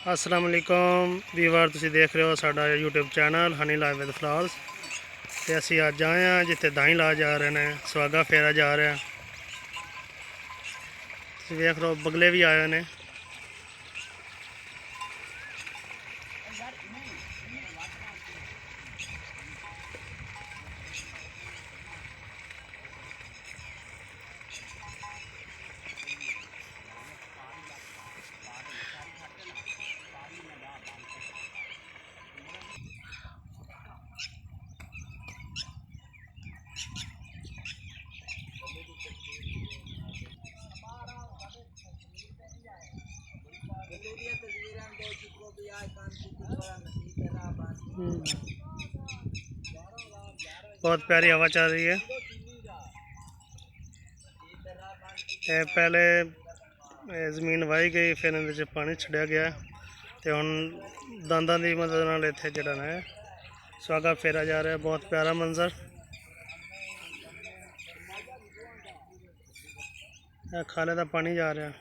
अस्सलाम वालेकुम ਵੀਵਰ, ਤੁਸੀਂ ਦੇਖ ਰਹੇ ਹੋ ਸਾਡਾ YouTube channel honey live with flowers. ਤੇ ਅਸੀਂ ਅੱਜ ਆਏ ਹਾਂ ਜਿੱਥੇ ਦਾਈ ਲਾ ਜਾ ਰਹੇ ਨੇ, ਸੁਹਾਗਾ ਫੇਰਾ ਜਾ ਰਿਹਾ। ਤੁਸੀਂ ਵੇਖ ਲਓ ਬਗਲੇ ਵੀ ਆਏ ਨੇ। बहुत प्यारी हवा चल रही है। पहले ज़मीन वाही गई, फिर इहदे पानी छड्डिया गया तो हुण दांदां दी मदद नाल इत्थे जिहड़ा ना सुहागा फेरा जा रहा है। बहुत प्यारा मंजर। खाले दा पानी जा रहा।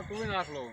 तू भी नाख लो।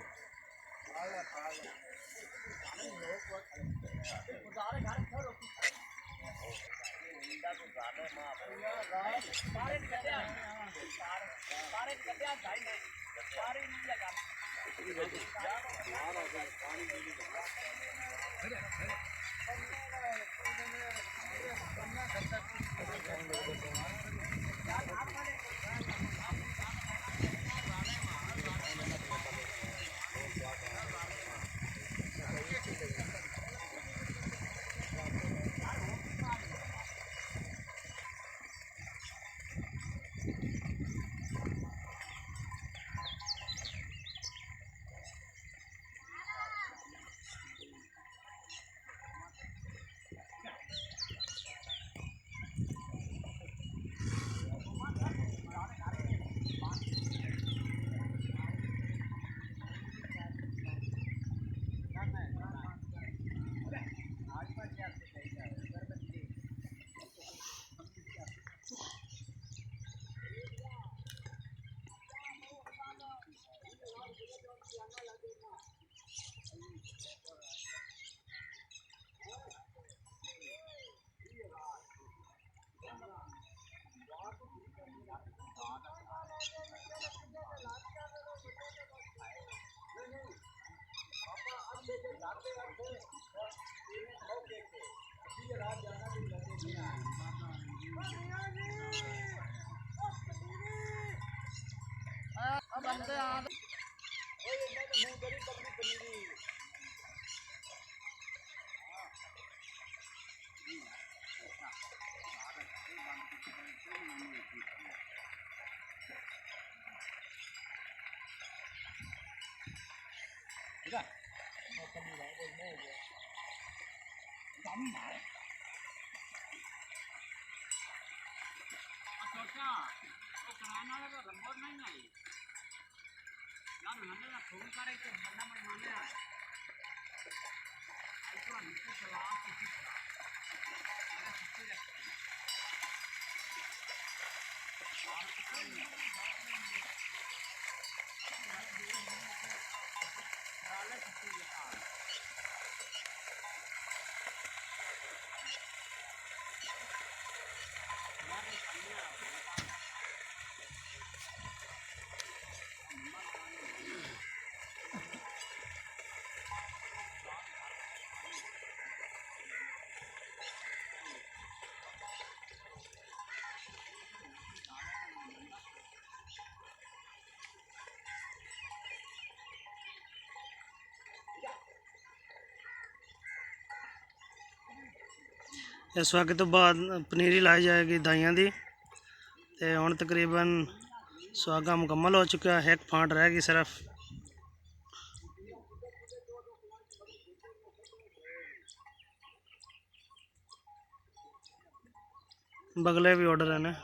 इस वक्त तो बाद पनीरी लाई जाएगी दाइयां दी। ते हुण तकरीबन सुहागा मुकम्मल हो चुका है, एक फांट रह गई सिर्फ। बगले भी ऑर्डर है ना।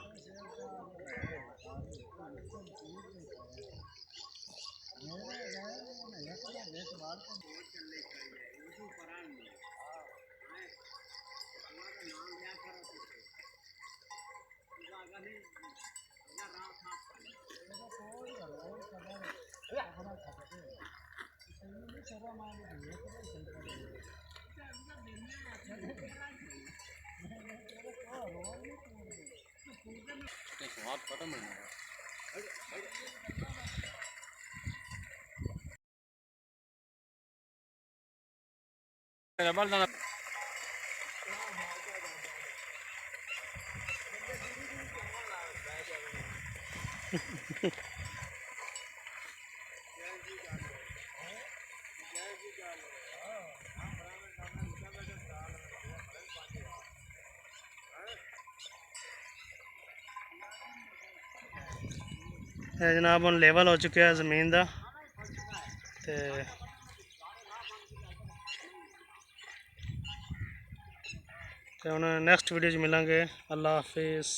ਇਹ ਜਨਾਬ ਹੁਣ ਲੈਵਲ ਹੋ ਚੁੱਕਿਆ ਜ਼ਮੀਨ ਦਾ ਤੇ ਹੁਣ ਨੈਕਸਟ ਵੀਡੀਓ 'ਚ ਮਿਲਾਂਗੇ। ਅੱਲਾ ਹਾਫਿਜ਼।